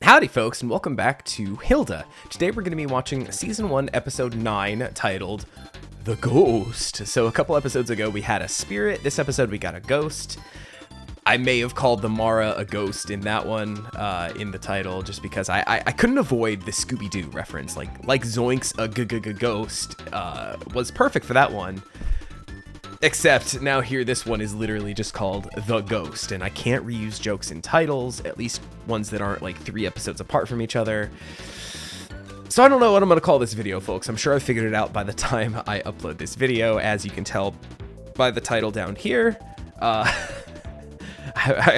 Howdy folks, and welcome back to Hilda. Today we're going to be watching Season 1, Episode 9, titled The Ghost. So a couple episodes ago we had a spirit, this episode we got a ghost. I may have called the Mara a ghost in that one, in the title, just because I couldn't avoid the Scooby-Doo reference. Like Zoinks a ghost was perfect for that one. Except now here, this one is literally just called The Ghost, and I can't reuse jokes in titles, at least ones that aren't like 3 episodes apart from each other. So I don't know what I'm going to call this video, folks. I'm sure I figured it out by the time I upload this video, as you can tell by the title down here. I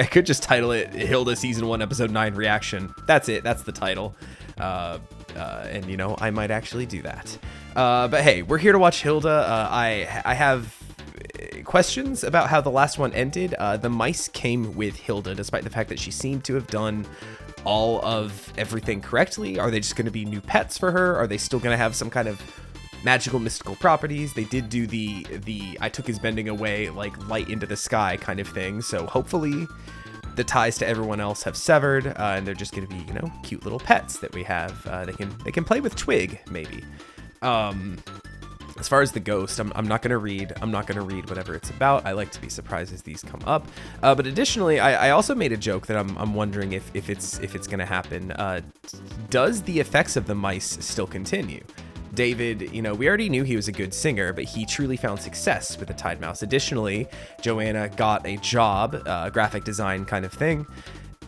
could just title it Hilda Season 1 Episode 9 Reaction. That's it. That's the title. And, you know, I might actually do that. But hey, we're here to watch Hilda. I have questions about how the last one ended. The mice came with Hilda, despite the fact that she seemed to have done all of everything correctly. Are they just going to be new pets for her? Are they still going to have some kind of magical, mystical properties? They did do the I took his bending away, like light into the sky kind of thing. So hopefully the ties to everyone else have severed, and they're just going to be, you know, cute little pets that we have. They can play with Twig, maybe. As far as the ghost, I'm not gonna read whatever it's about. I like to be surprised as these come up. But additionally, I also made a joke that I'm wondering if it's gonna happen. Does the effects of the mice still continue? David, you know, we already knew he was a good singer, but he truly found success with the Tide Mouse. Additionally, Joanna got a job, graphic design kind of thing.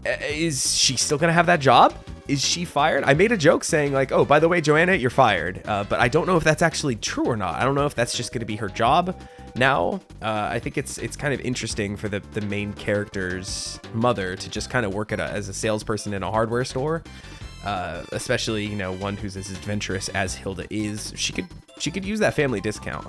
Is she still gonna have that job? Is she fired? I made a joke saying like, oh, by the way, Joanna, you're fired. But I don't know if that's actually true or not. I don't know if that's just gonna be her job now. I think it's kind of interesting for the main character's mother to just kind of work as a salesperson in a hardware store. Especially, you know, one who's as adventurous as Hilda is. She could use that family discount.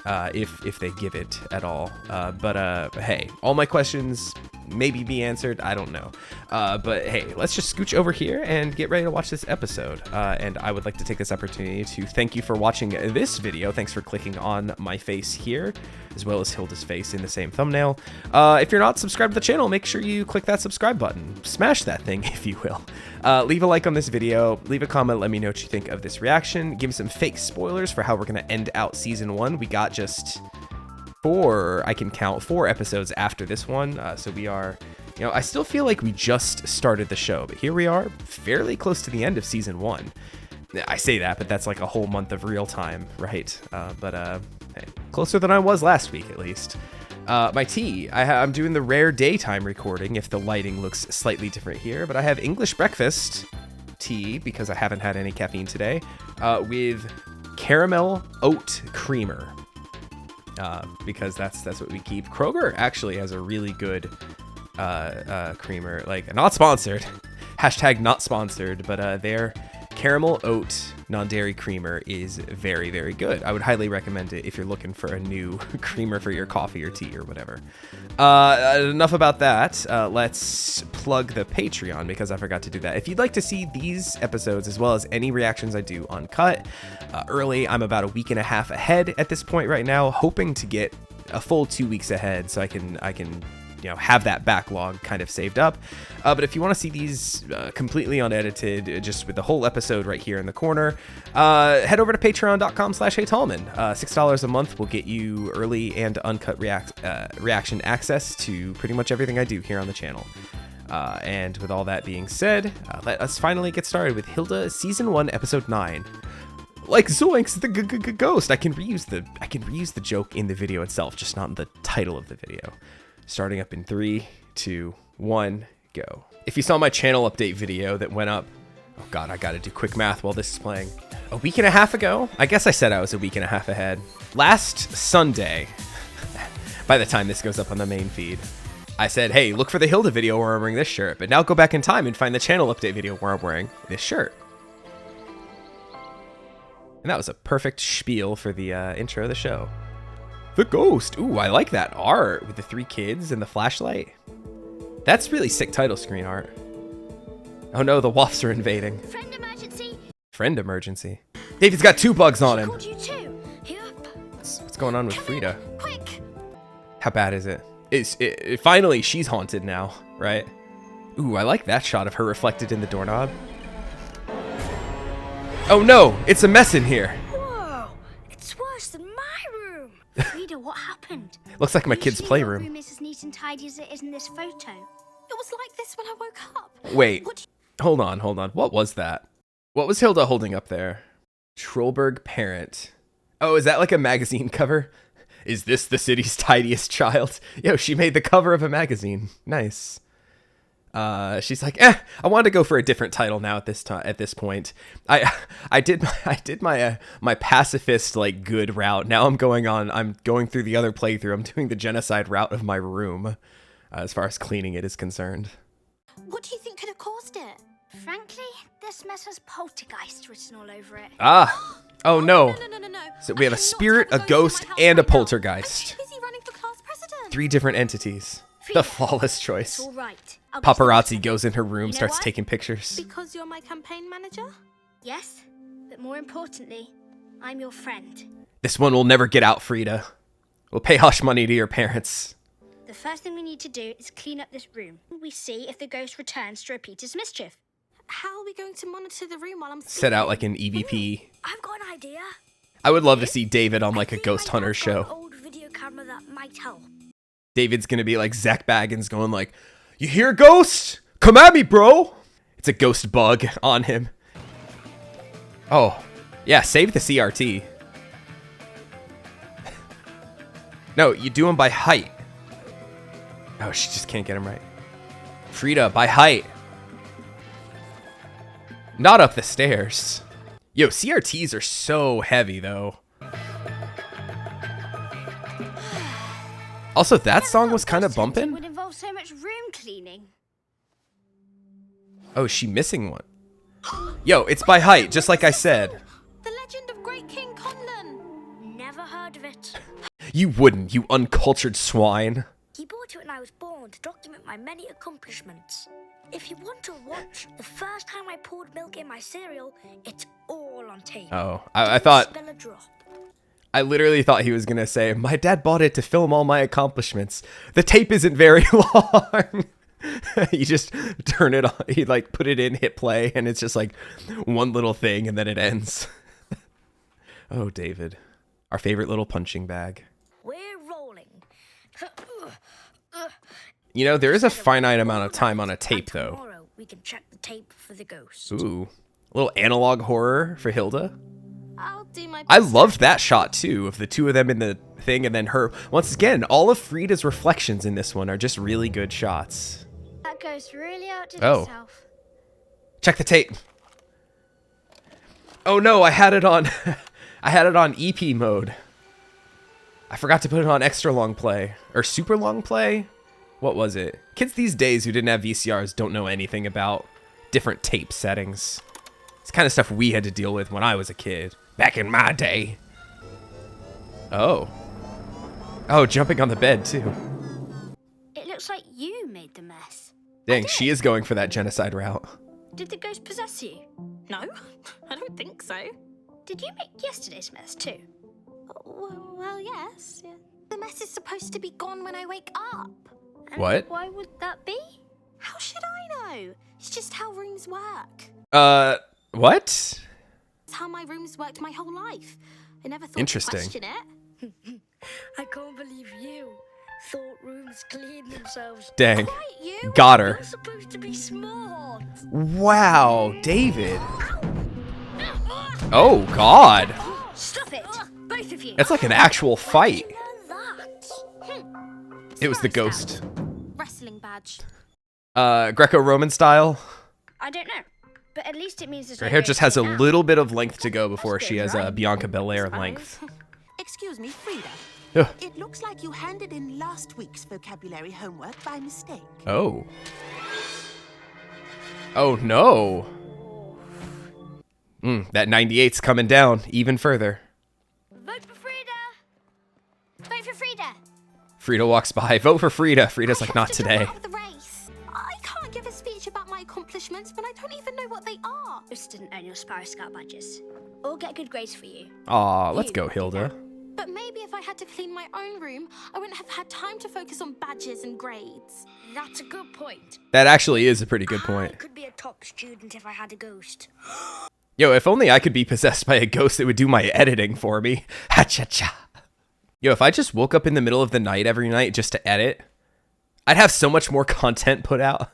If they give it at all. But hey, all my questions maybe be answered. I don't know. But hey, let's just scooch over here and get ready to watch this episode. And I would like to take this opportunity to thank you for watching this video. Thanks for clicking on my face here, as well as Hilda's face in the same thumbnail. If you're not subscribed to the channel, make sure you click that subscribe button. Smash that thing, if you will. Leave a like on this video. Leave a comment. Let me know what you think of this reaction. Give me some fake spoilers for how we're going to end out Season 1. We got just 4 episodes after this one. So we are, you know, I still feel like we just started the show, but here we are fairly close to the end of Season 1. I say that, but that's like a whole month of real time, right? Hey, closer than I was last week, at least. My tea, I'm doing the rare daytime recording if the lighting looks slightly different here, but I have English breakfast tea because I haven't had any caffeine today, with caramel oat creamer, because that's what we keep. Kroger actually has a really good creamer, like not sponsored, hashtag not sponsored, but their caramel oat non-dairy creamer is very, very good. I would highly recommend it if you're looking for a new creamer for your coffee or tea or whatever. Enough about that. Let's plug the Patreon because I forgot to do that. If you'd like to see these episodes as well as any reactions I do uncut early, I'm about a week and a half ahead at this point right now, hoping to get a full 2 weeks ahead so I can you know, have that backlog kind of saved up. But if you want to see these completely unedited, just with the whole episode right here in the corner, head over to patreon.com/HeyTallman. $6 a month will get you early and uncut reaction access to pretty much everything I do here on the channel. And with all that being said, let us finally get started with Hilda Season 1, Episode 9. Like Zoinks, the ghost. I can reuse the joke in the video itself, just not in the title of the video. Starting up in 3, 2, 1, go. If you saw my channel update video that went up, oh god, I gotta do quick math while this is playing. A week and a half ago? I guess I said I was a week and a half ahead. Last Sunday, by the time this goes up on the main feed, I said, hey, look for the Hilda video where I'm wearing this shirt, but now go back in time and find the channel update video where I'm wearing this shirt. And that was a perfect spiel for the intro of the show. The ghost. Ooh, I like that art with the 3 kids and the flashlight. That's really sick title screen art. Oh no, the wasps are invading. Friend emergency. Friend emergency. David's got 2 bugs on him. Called you too. Yep. What's going on with Frida? Quick. How bad is it? Finally, she's haunted now, right? Ooh, I like that shot of her reflected in the doorknob. Oh no, it's a mess in here. Whoa, it's worse than my room. Frida, what happened? Looks like my kid's Usually your playroom. room is as neat and tidy as it is in this photo. It was like this when I woke up. Wait, What hold on. What was that? What was Hilda holding up there? Trollberg parent. Oh, is that like a magazine cover? Is this the city's tidiest child? Yo, she made the cover of a magazine. Nice. She's like, I want to go for a different title now at this time. At this point, I did my pacifist like good route. Now I'm going through the other playthrough. I'm doing the genocide route of my room, as far as cleaning it is concerned. What do you think could have caused it? Frankly, this mess has poltergeist written all over it. Ah, oh no. No. So we have I a cannot spirit, have a a ghost, in my house and a right now. poltergeist. I'm too busy running for class president. 3 different entities. The flawless choice. It's all right. I'll be Paparazzi goes in her room, You know starts why? taking pictures. Because you're my campaign manager? Yes, but more importantly, I'm your friend. This one will never get out, Frida. We'll pay hush money to your parents. The first thing we need to do is clean up this room. We see if the ghost returns to repeat its mischief. How are we going to monitor the room while I'm sleeping? Set out like an EVP. I've got an idea. I would love to see David on like a I think ghost my hunter dad's got an show. old video camera that might help. David's gonna be like Zach Baggins going like, "You hear ghost? Come at me, bro!" It's a ghost bug on him. Oh, yeah, save the CRT. No, you do them by height. Oh, she just can't get him right. Frida, by height. Not up the stairs. Yo, CRTs are so heavy, though. Also, that song was kind of It bumping. would involve so much room cleaning. Oh, is she missing one? Yo, it's by height, just like I said. The legend of Great King Conlan. Never heard of it. You wouldn't, you uncultured swine. He bought it when I was born to document my many accomplishments. If you want to watch the first time I poured milk in my cereal, it's all on tape. Oh, I thought, Spill a drop. I literally thought he was gonna say, my dad bought it to film all my accomplishments. The tape isn't very long. You just turn it on, he like put it in, hit play, and it's just like one little thing and then it ends. Oh, David, our favorite little punching bag. We're rolling. You know, there is a finite amount of time on a tape, though. Tomorrow we can check the tape for the ghost. Ooh, a little analog horror for Hilda. I'll do my best. I loved that shot, too, of the two of them in the thing, and then her. Once again, all of Frida's reflections in this one are just really good shots. That ghost really outdid Oh. itself. Check the tape. Oh no, I had it on I had it on EP mode. I forgot to put it on extra long play or super long play. What was it? Kids these days who didn't have VCRs don't know anything about different tape settings. It's kind of stuff we had to deal with when I was a kid, back in my day. Oh. Oh, jumping on the bed too. It looks like you made the mess. Dang, she is going for that genocide route. Did the ghost possess you? No, I don't think so. Did you make yesterday's mess too? Well, yes. Yeah. The mess is supposed to be gone when I wake up. And What? Why would that be? How should I know? It's just how rooms work. What? It's how my rooms worked my whole life. I never thought Interesting. to question it. I can't believe you thought rooms clean themselves. Dang. Right, you? Got her. You're supposed to be smart. Wow, David. Oh, God. Stop it, both of you. That's like an actual fight. Learn that. It was the Sparrow ghost. Scout. Wrestling badge. Greco-Roman style. I don't know, but at least it means there's Her no hair ghost just has a now. little bit of length to go before That's she good, has right? Bianca Belair length. Excuse me, Frida. Ugh. It looks like you handed in last week's vocabulary homework by mistake. Oh. Oh, no. That 98's coming down even further. Vote for Frida. Vote for Frida. Frida walks by. Vote for Frida. Frida's like, I have not to drop today. out of the race. I can't give a speech about my accomplishments when I don't even know what they are. Just didn't earn your Sparrow Scout badges. Or get good grades for you. Aw, let's go, Hilda. But maybe if I had to clean my own room, I wouldn't have had time to focus on badges and grades. That's a good point. That actually is a pretty good point. I could be a top student if I had a ghost. Yo, if only I could be possessed by a ghost that would do my editing for me. Ha-cha-cha. Yo, if I just woke up in the middle of the night every night just to edit, I'd have so much more content put out.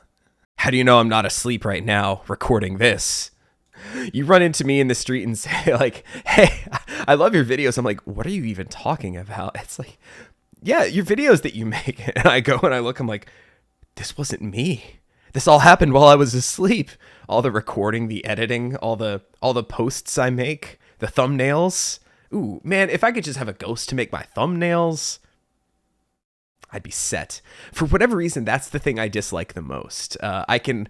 How do you know I'm not asleep right now recording this? You run into me in the street and say like, hey, I love your videos. I'm like, what are you even talking about? It's like, yeah, your videos that you make. And I go and I look, I'm like, this wasn't me. This all happened while I was asleep. All the recording, the editing, all the posts I make, the thumbnails. Ooh, man, if I could just have a ghost to make my thumbnails, I'd be set. For whatever reason, that's the thing I dislike the most. I can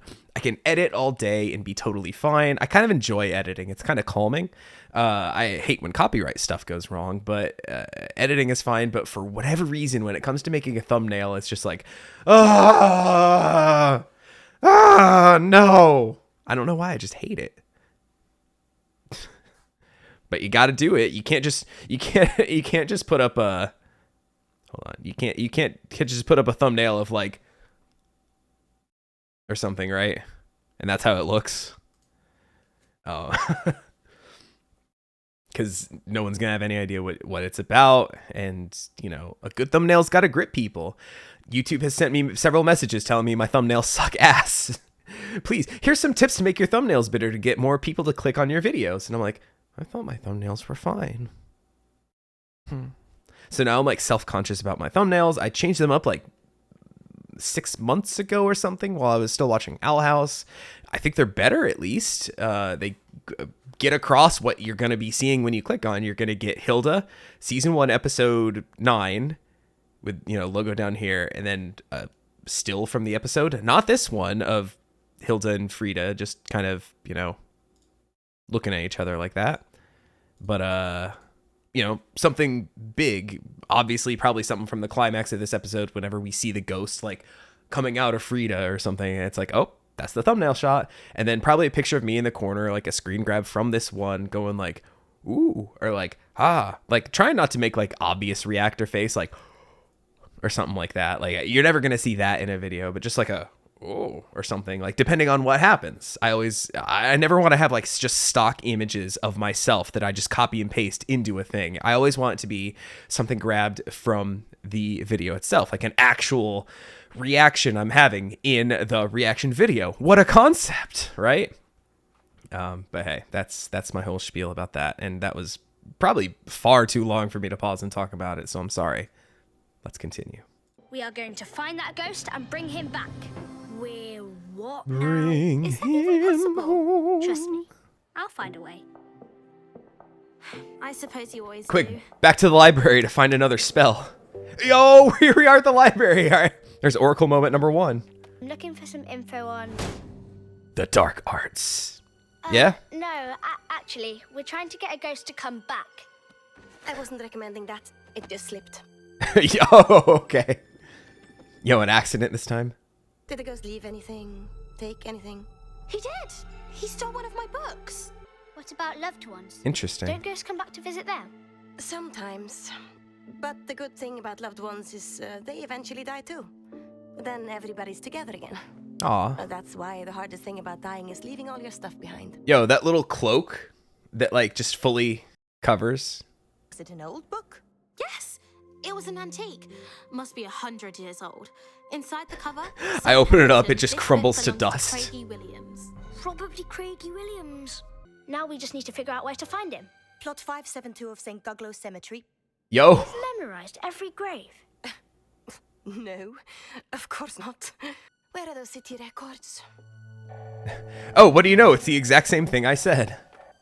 edit all day and be totally fine. I kind of enjoy editing. It's kind of calming. I hate when copyright stuff goes wrong, but editing is fine. But for whatever reason, when it comes to making a thumbnail, it's just like, no. I don't know why. I just hate it. But you got to do it. You can't just put up a, hold on. You can't just put up a thumbnail of like, or something, right? And that's how it looks. Oh, because no one's gonna have any idea what it's about. And you know, a good thumbnail's got to grip people. YouTube has sent me several messages telling me my thumbnails suck ass. Please, here's some tips to make your thumbnails better to get more people to click on your videos. And I'm like, I thought my thumbnails were fine. So now I'm like self-conscious about my thumbnails. I changed them up like 6 months ago or something while I was still watching Owl House. I think they're better at least. They get across what you're going to be seeing when you click on. You're going to get Hilda, season 1, episode 9 with, you know, logo down here. And then still from the episode, not this one, of Hilda and Frida just kind of, you know, looking at each other like that. But, you know, something big, obviously probably something from the climax of this episode whenever we see the ghost like coming out of Frida or something. And it's like, oh, that's the thumbnail shot. And then probably a picture of me in the corner, like a screen grab from this one going like, ooh, or like, ah, like trying not to make like obvious reactor face, like, or something like that. Like you're never going to see that in a video, but just like a, oh, or something, like depending on what happens. I never want to have like just stock images of myself that I just copy and paste into a thing. I always want it to be something grabbed from the video itself, like an actual reaction I'm having in the reaction video. What a concept, right? But hey, that's my whole spiel about that. And that was probably far too long for me to pause and talk about it. So I'm sorry. Let's continue. We are going to find that ghost and bring him back. We're what now? Bring Is that even him possible? home. Trust me, I'll find a way. I suppose you always do. Quick, back to the library to find another spell. Yo, here we are at the library. All right. There's Oracle moment number 1. I'm looking for some info on... The dark arts. Yeah? No, actually, we're trying to get a ghost to come back. I wasn't recommending that. It just slipped. Yo, okay. Yo, an accident this time? Did the ghost leave anything? Take anything? He did! He stole one of my books. What about loved ones? Interesting. Don't ghosts come back to visit them? Sometimes. But the good thing about loved ones is they eventually die too. Then everybody's together again. Aw. That's why the hardest thing about dying is leaving all your stuff behind. Yo, that little cloak that like just fully covers. Is it an old book? Yes, it was an antique. Must be 100 years old. Inside the cover, I open it up, it just this crumbles to book belongs dust. Craigie Williams. Probably Craigie Williams. Now we just need to figure out where to find him. Plot 572 of St. Guglow Cemetery. Yo. He's memorized every grave. No, of course not. Where are those city records? Oh, what do you know? It's the exact same thing I said.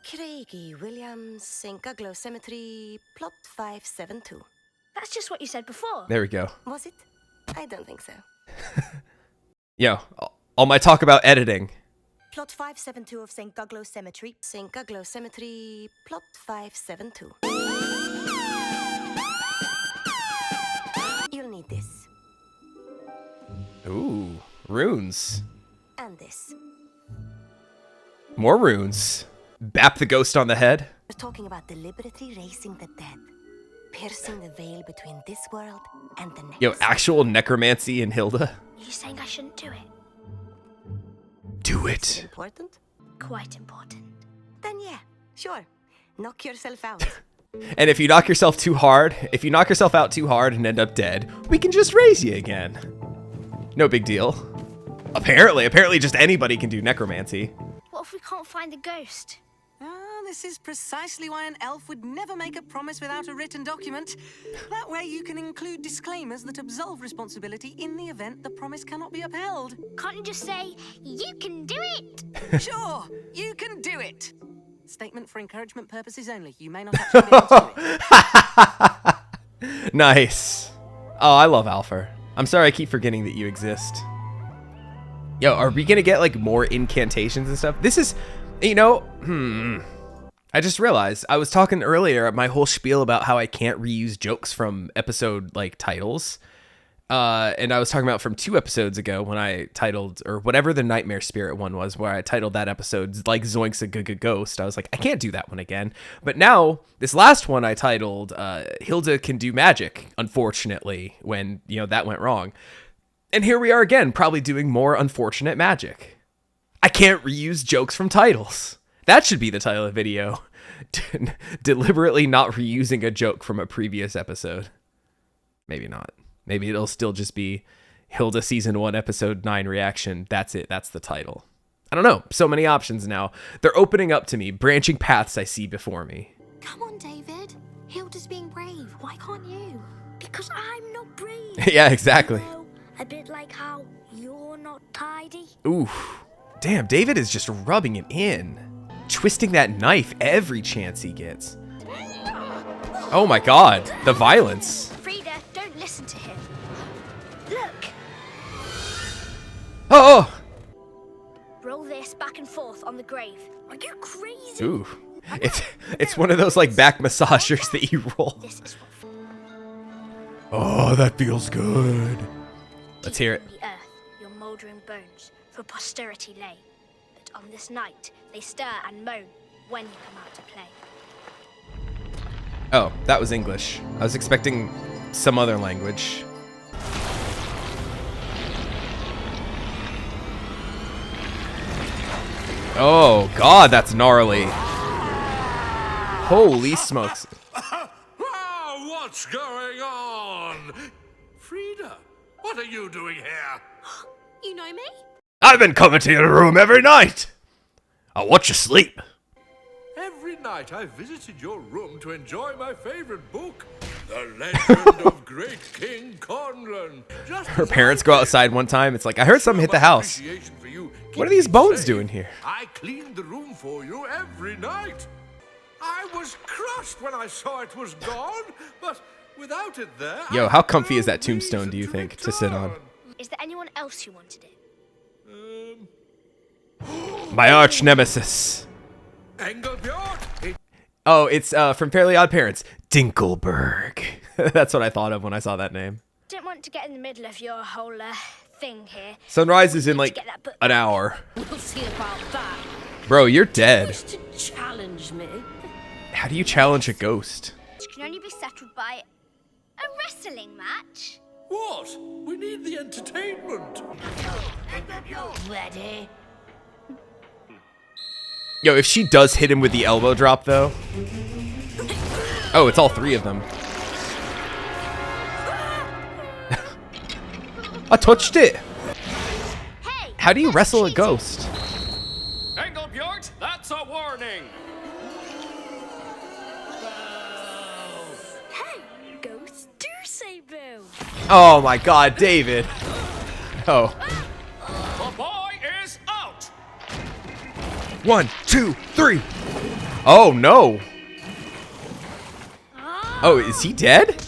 Craigie Williams, St. Guglow Cemetery, plot 572. That's just what you said before. There we go. Was it? I don't think so. Yo, all my talk about editing. Plot 572 of St. Guglow Cemetery. St. Guglow Cemetery, plot 572. You'll need this. Ooh, runes. And this. More runes. Bap the ghost on the head. We're talking about deliberately raising the dead. piercing the veil between this world and the next. Yo, actual necromancy in Hilda. Are you saying I shouldn't do it? Do it. Important? Quite important. Then yeah, sure. Knock yourself out. And if you knock yourself out too hard and end up dead, we can just raise you again. No big deal. Apparently just anybody can do necromancy. What if we can't find the ghost? This is precisely why an elf would never make a promise without a written document. That way you can include disclaimers that absolve responsibility in the event the promise cannot be upheld. Can't you just say, you can do it? Sure, you can do it. Statement for encouragement purposes only. You may not actually be able to do it. Nice. Oh, I love Alpha. I'm sorry I keep forgetting that you exist. Yo, are we gonna get like more incantations and stuff? This is, you know, I just realized I was talking earlier my whole spiel about how I can't reuse jokes from episode like titles. And I was talking about from 2 episodes ago when I titled, or whatever the Nightmare Spirit one was, where I titled that episode like Zoinks a Ghost. I was like, I can't do that one again. But now this last one I titled Hilda Can Do Magic, unfortunately, when, you know, that went wrong. And here we are again, probably doing more unfortunate magic. I can't reuse jokes from titles. That should be the title of the video. Deliberately not reusing a joke from a previous episode. Maybe not. Maybe it'll still just be Hilda Season 1, Episode 9 reaction. That's it. That's the title. I don't know. So many options now. They're opening up to me. Branching paths I see before me. Come on, David. Hilda's being brave. Why can't you? Because I'm not brave. Yeah, exactly. You know, a bit like how you're not tidy. Ooh. Damn, David is just rubbing it in. Twisting that knife every chance he gets. Oh my god. The violence. Frida, don't listen to him. Look. Oh! Roll this back and forth on the grave. Are you crazy? Ooh. It's one of those like back massagers that you roll. This is what Oh, that feels good. Let's hear it. the earth, your mouldering bones, for posterity lay. But on this night, they stir and moan when you come out to play. Oh, that was English. I was expecting some other language. Oh, God, that's gnarly. Holy smokes. Oh, what's going on? Frida, what are you doing here? You know me? I've been coming to your room every night. I watch you sleep. Every night I visited your room to enjoy my favorite book, The Legend of Great King Conlan. Her parents go outside one time. It's like, I heard something hit the house. What are these bones doing here? I cleaned the room for you every night. I was crushed when I saw it was gone, but without it there... Yo, how comfy is that tombstone, do you think, to sit on? Is there anyone else who wanted it? My arch nemesis. Engelbjort! Oh, it's from Fairly Odd Parents. Dinkelberg. That's what I thought of when I saw that name. Don't want to get in the middle of your whole thing here. Sunrise is in like an hour. We'll see about that. Bro, you're dead. Wish to challenge me? How do you challenge a ghost? It can only be settled by a wrestling match. What? We need the entertainment. Ready? Yo, if she does hit him with the elbow drop, though. Oh, it's all 3 of them. I touched it. Hey, How do you that's wrestle a cheating. ghost? Engelbjort, that's a warning! Hey, ghosts do say boo. Oh my god, David. Oh. The boy is out! 1, 2, 3. Oh no. Oh, is he dead?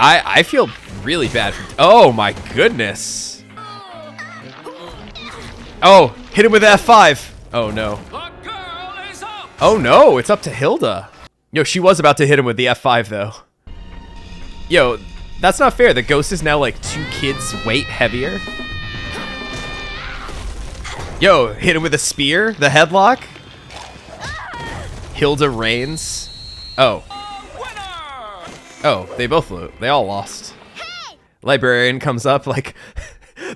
I feel really bad. Oh my goodness. Oh, hit him with F5. Oh no. The girl is out! Oh no, it's up to Hilda. Yo, she was about to hit him with the F5 though. Yo, that's not fair. The ghost is now like 2 kids' weight heavier. Yo, hit him with a spear, the headlock. Hilda reigns. Oh. Winner! Oh, they all lost. Librarian comes up, like,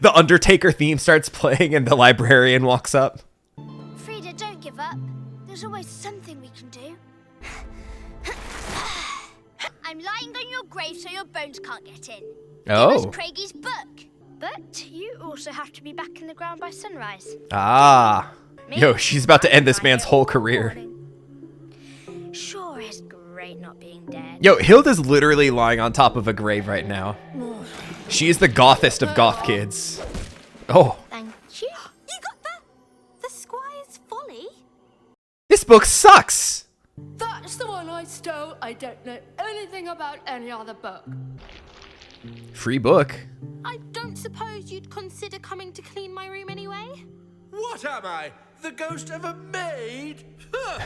the Undertaker theme starts playing and the librarian walks up. Frida, don't give up. There's always something we can do. I'm lying on your grave so your bones can't get in. Oh. It was Craigie's book. But you also have to be back in the ground by sunrise. Ah. Me? Yo, she's about to end this man's whole career. Sure is great not being dead. Yo, Hilda's literally lying on top of a grave right now. She is the gothest of goth kids. Oh. Thank you. You got the Squire's Folly? This book sucks. That's the one I stole. I don't know anything about any other book. Free book. I don't suppose you'd consider coming to clean my room anyway? What am I? The ghost of a maid? Huh.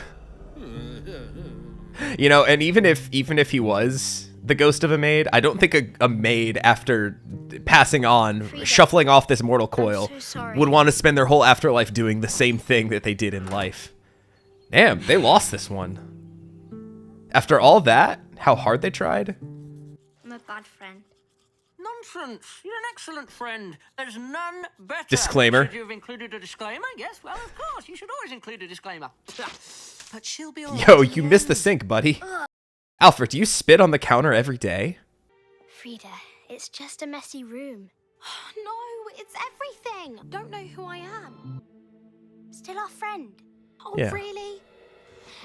You know, and even if he was the ghost of a maid, I don't think a maid, after passing on, Frida, shuffling off this mortal coil, so sorry. would want to spend their whole afterlife doing the same thing that they did in life. Damn, they lost this one. After all that, how hard they tried. I'm a bad friend. Nonsense. You're an excellent friend. There's none better. Disclaimer. Should you have included a disclaimer? Yes, well, of course. You should always include a disclaimer. But she'll be all right. Yo, you missed the sink, buddy. Alfred, do you spit on the counter every day? Frida, it's just a messy room. No, it's everything. Don't know who I am. Still our friend. Oh, Yeah. really?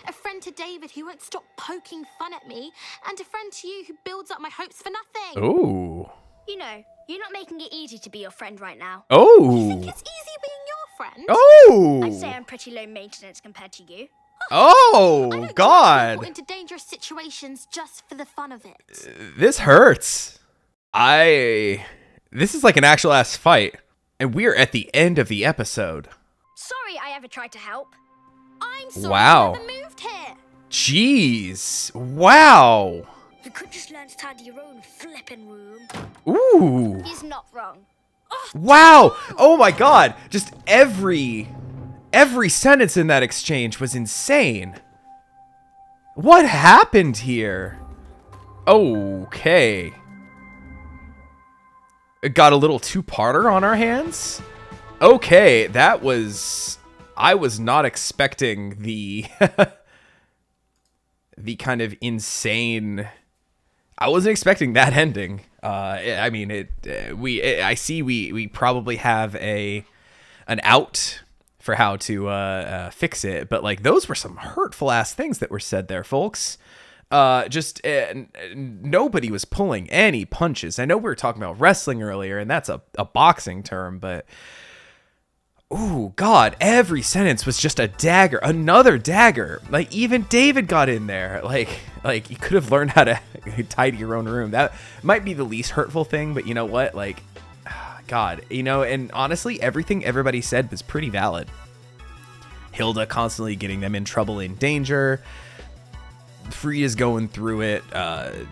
A friend to David who won't stop poking fun at me, and a friend to you who builds up my hopes for nothing. Ooh. You know, you're not making it easy to be your friend right now. Oh. Think it's easy being your friend? Oh. I'd say I'm pretty low maintenance compared to you. I Oh, don't drag God. people into dangerous situations just for the fun of it. This hurts. This is like an actual ass fight. And we're at the end of the episode. Sorry I ever tried to help. I'm sorry Wow. I never moved here. Jeez. Wow. You could just learn to tidy your own flippin' room. Ooh. He's not wrong. Wow. Oh my God. Just every sentence in that exchange was insane. What happened here? Okay. It got a little two-parter on our hands. Okay, I was not expecting the the kind of insane. I wasn't expecting that ending. I mean, I see we probably have an out for how to fix it, but like those were some hurtful ass things that were said there, folks. Nobody was pulling any punches. I know we were talking about wrestling earlier, and that's a boxing term, but ooh, God, every sentence was just a dagger, another dagger. Like even David got in there. Like you could have learned how to tidy your own room. That might be the least hurtful thing, but you know what? Like, God, you know, and honestly, everything everybody said was pretty valid. Hilda constantly getting them in trouble, in danger. Frida's going through it,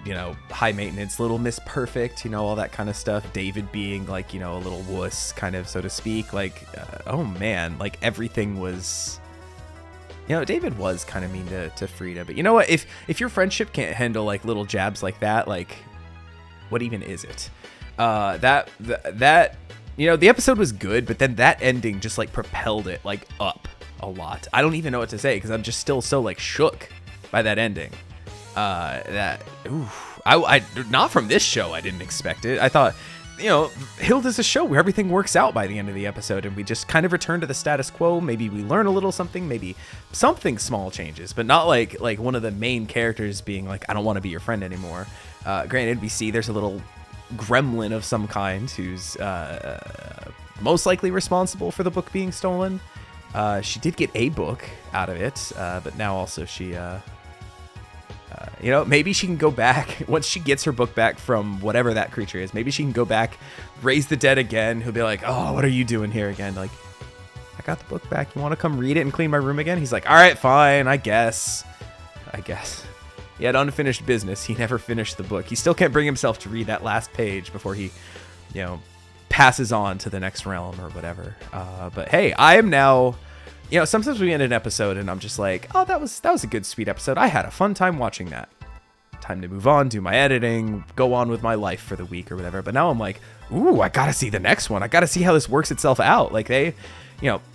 you know, high maintenance, Little Miss Perfect, you know, all that kind of stuff. David being like, you know, a little wuss, kind of, so to speak. Like, oh man, like everything was, you know, David was kind of mean to Frida. But you know what? If your friendship can't handle like little jabs like that, like, what even is it? That you know, the episode was good, but then that ending just like propelled it like up a lot. I don't even know what to say because I'm just still so like shook by that ending. I not from this show. I didn't expect it. I thought, you know, Hilda's a show where everything works out by the end of the episode, and we just kind of return to the status quo. Maybe we learn a little something, maybe something small changes, but not like one of the main characters being like, I don't want to be your friend anymore. Granted, we see there's a little gremlin of some kind who's most likely responsible for the book being stolen. She did get a book out of it, but now also she, you know, maybe she can go back once she gets her book back from whatever that creature is. Maybe she can go back, raise the dead again. He'll be like, oh, what are you doing here again? Like, I got the book back. You want to come read it and clean my room again? He's like, all right, fine, I guess. He had unfinished business. He never finished the book. He still can't bring himself to read that last page before he, you know, passes on to the next realm or whatever. But hey, I am now, you know, sometimes we end an episode and I'm just like, oh, that was a good, sweet episode. I had a fun time watching that. time to move on, do my editing, go on with my life for the week or whatever. But now I'm like, ooh, I gotta see the next one. I gotta see how this works itself out. Like they've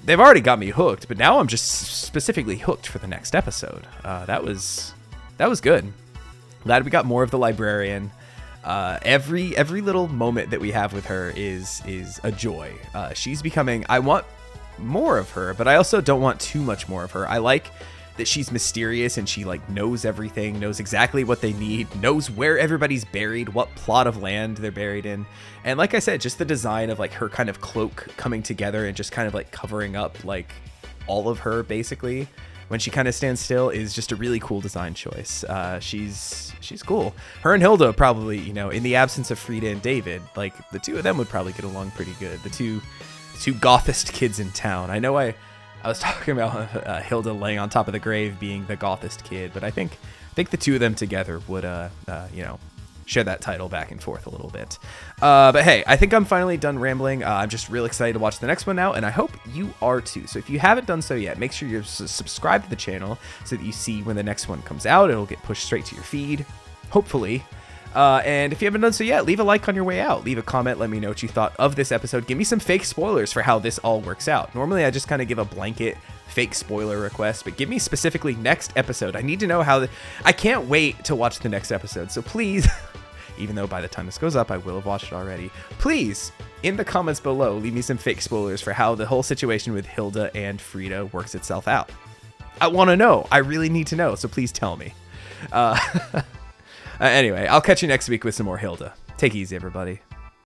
already got me hooked, but now I'm just specifically hooked for the next episode. That was good. Glad we got more of the librarian. Every little moment that we have with her is a joy. She's becoming, I want more of her, but I also don't want too much more of her. I like that she's mysterious and she like knows everything, knows exactly what they need, knows where everybody's buried, what plot of land they're buried in. And like I said, just the design of like her kind of cloak coming together and just kind of like covering up like all of her basically when she kind of stands still is just a really cool design choice. She's cool. Her and Hilda probably, in the absence of Frida and David, like the two of them would probably get along pretty good. The two gothest kids in town. I know I was talking about Hilda laying on top of the grave being the gothest kid, but I think the two of them together would, share that title back and forth a little bit. But hey, I think I'm finally done rambling. I'm just real excited to watch the next one now, and I hope you are too. So if you haven't done so yet, make sure you're subscribed to the channel so that you see when the next one comes out. It'll get pushed straight to your feed, hopefully. And if you haven't done so yet, leave a like on your way out. Leave a comment. Let me know what you thought of this episode. Give me some fake spoilers for how this all works out. Normally, I just kind of give a blanket fake spoiler request, but give me specifically next episode. I need to know how I can't wait to watch the next episode. So please, even though by the time this goes up, I will have watched it already. Please, in the comments below, leave me some fake spoilers for how the whole situation with Hilda and Frida works itself out. I want to know. I really need to know. So please tell me. Anyway, I'll catch you next week with some more Hilda. Take it easy, everybody.